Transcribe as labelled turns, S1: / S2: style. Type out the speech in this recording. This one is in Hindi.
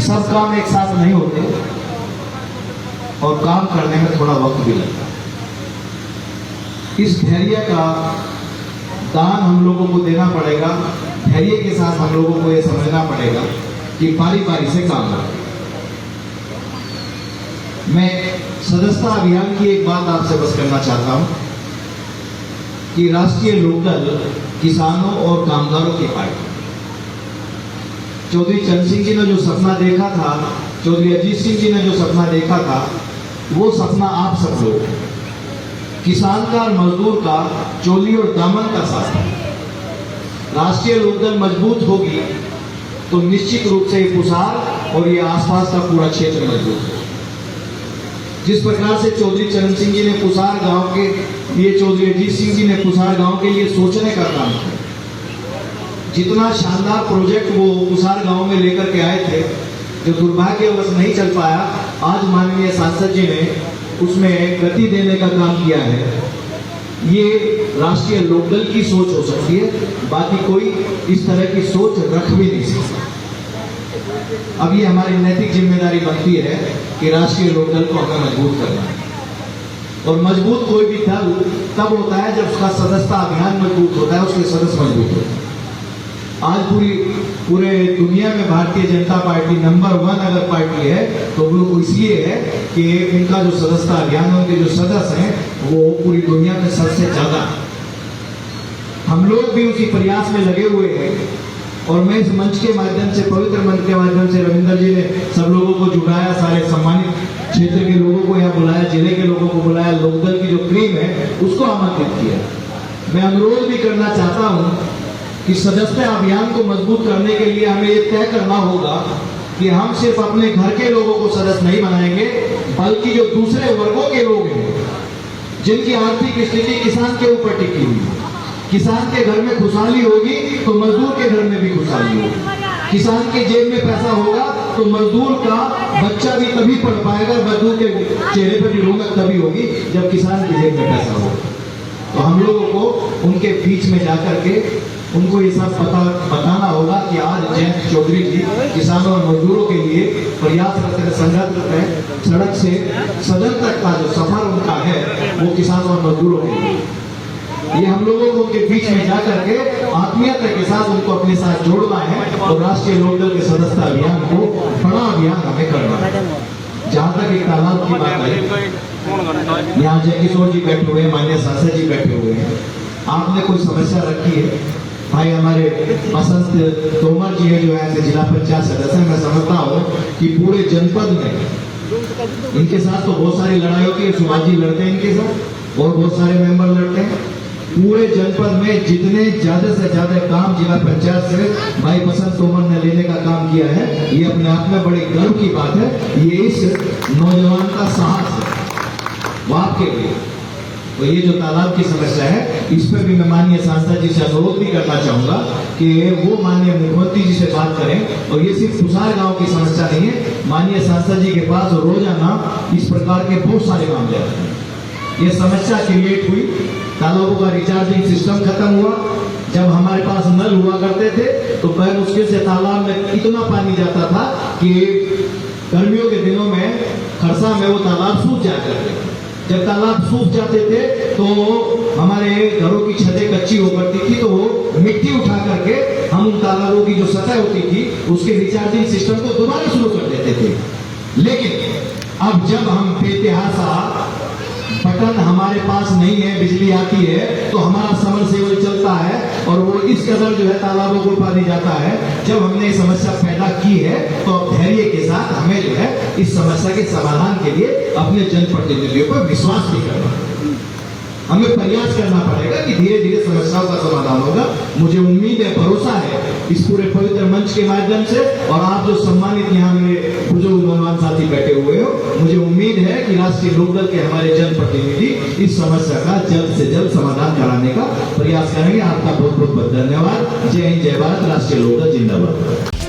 S1: सब काम एक साथ नहीं होते और काम करने में थोड़ा वक्त भी लगता है। इस धैर्य का दान हम लोगों को देना पड़ेगा। धैर्य के साथ हम लोगों को यह समझना पड़ेगा कि बारी बारी से काम करें। मैं सदस्यता अभियान की एक बात आपसे बस करना चाहता हूं कि राष्ट्रीय लोकदल किसानों और कामगारों की पार्टी, चौधरी चरण सिंह जी ने जो सपना देखा था, चौधरी अजीत सिंह जी ने जो सपना देखा था, वो सपना आप सब लोग, किसान का और मजदूर का चोली और दामन का साथ है। राष्ट्रीय लोकदल मजबूत होगी तो निश्चित रूप से ये पुसार और ये आसपास का पूरा क्षेत्र मजबूत होगा। जिस प्रकार से चौधरी चरण सिंह जी ने पुसार गांव के लिए, चौधरी अजीत सिंह जी ने पुसार गांव के लिए सोचने का काम किया, जितना शानदार प्रोजेक्ट वो पुसार गांव में लेकर के आए थे, जो दुर्भाग्यवश नहीं चल पाया, आज माननीय सांसद जी ने उसमें गति देने का काम किया है। ये राष्ट्रीय लोकदल की सोच हो सकती है, बाकी कोई इस तरह की सोच रख भी नहीं सकता। अब ये हमारी नैतिक जिम्मेदारी बनती है कि राष्ट्रीय लोकदल को हमें मजबूत करना है। और मजबूत कोई भी दल तब होता है जब उसका सदस्यता अभियान मजबूत होता है, उसके सदस्य मजबूत होते हैं। आज पूरे दुनिया में भारतीय जनता पार्टी नंबर 1 अगर पार्टी है तो वो इसलिए है कि इनका जो सदस्यता अभियान, उनके जो सदस्य हैं वो पूरी दुनिया में सबसे ज्यादा। हम लोग भी उसी प्रयास में लगे हुए हैं और मैं इस मंच के माध्यम से, पवित्र मंच के माध्यम से, रविंदर जी ने सब लोगों को जुटाया, सारे सम्मानित क्षेत्र के लोगों को यहाँ बुलाया, जिले के लोगों को बुलाया, लोकदल की जो क्रीम है उसको आमंत्रित किया। मैं अनुरोध भी करना चाहता हूँ कि सदस्यता अभियान को मजबूत करने के लिए हमें ये तय करना होगा कि हम सिर्फ अपने घर के लोगों को सदस्य नहीं बनाएंगे, बल्कि जो दूसरे वर्गों के लोग हैं, जिनकी आर्थिक स्थिति किसान के ऊपर टिकी हुई है। किसान के घर में खुशहाली होगी तो मजदूर के घर में भी खुशहाली होगी। किसान के जेब में पैसा होगा तो मजदूर का बच्चा भी तभी पढ़ पाएगा, मजदूर के चेहरे पर भी रौनक तभी होगी जब किसान के जेब में पैसा होगा। तो हम लोगों को उनके बीच में जाकर के उनको ये सब बताना होगा कि आज जयंत चौधरी जी किसानों और मजदूरों के लिए प्रयासरत है, संघर्षरत है। सड़क से सदन तक का जो सफर उनका है वो किसानों और मजदूरों के लिए। ये हम लोगों को उनके बीच में जाकर के आत्मीयता के साथ उनको अपने साथ जोड़ना है और राष्ट्रीय लोकदल के सदस्यता अभियान को बड़ा अभियान हमें करना है। जहाँ तक एक तालाब की बात है, यहाँ जय किशोर जी बैठे हुए हैं, माननीय सांसद जी बैठे हुए हैं। आपने कोई समस्या रखी है, भाई हमारे बसंत तोमर जी है जो ऐसे जिला पंचायत सदस्य हैं, मैं समझता हूँ कि पूरे जनपद में इनके साथ तो बहुत सारी लड़ाई होती है, सुभाष जी लड़ते हैं इनके साथ और बहुत सारे मेंबर लड़ते हैं। पूरे जनपद में जितने ज्यादा से ज्यादा काम जिला पंचायत से भाई बसंत तोमर ने लेने का काम किया है, ये अपने आप में बड़े गर्व की बात है। ये इस नौजवान का साहस है वो आपके लिए। तो ये जो तालाब की समस्या है, इस पर भी मैं माननीय सांसद जी से अनुरोध भी करना चाहूंगा कि वो माननीय मुख्यमंत्री जी से बात करें। और ये सिर्फ पुसार गांव की समस्या नहीं है, माननीय सांसद जी के पास रोजाना इस प्रकार के बहुत सारे मामले आते हैं। ये समस्या क्रिएट हुई, तालाबों का रिचार्जिंग सिस्टम खत्म हुआ। जब हमारे पास नल हुआ करते थे तो बड़े मुश्किल से तालाब में इतना पानी जाता था कि गर्मियों के दिनों में खरसा में वो तालाब सूख जाया करते थे। जब तालाब सूख जाते थे तो हमारे घरों की छतें कच्ची हो करती थी, तो वो मिट्टी उठा करके हम उन तालाबों की जो सतह होती थी उसके रिचार्जिंग सिस्टम को दोबारा शुरू कर देते थे। लेकिन अब जब हम बेतहासा बटन हमारे पास नहीं है, बिजली आती है तो हमारा समरसेबल चलता है और वो इस कदर जो है तालाबों को पानी जाता है। जब हमने समस्या पैदा की है तो अब धैर्य के साथ हमें जो है इस समस्या के समाधान के लिए अपने जनप्रतिनिधियों पर विश्वास भी करना है। हमें प्रयास करना पड़ेगा कि धीरे धीरे समस्याओं का समाधान होगा। मुझे उम्मीद है, भरोसा है इस पूरे पवित्र मंच के माध्यम से, और आप जो सम्मानित यहाँ मेरे बुजुर्ग नौजवान साथी बैठे हुए हो, मुझे उम्मीद है कि राष्ट्रीय लोकदल के हमारे जनप्रतिनिधि इस समस्या का जल्द से जल्द समाधान कराने का प्रयास करेंगे। आपका बहुत बहुत धन्यवाद। जय हिंद, जय भारत, राष्ट्रीय लोकदल जिंदाबाद।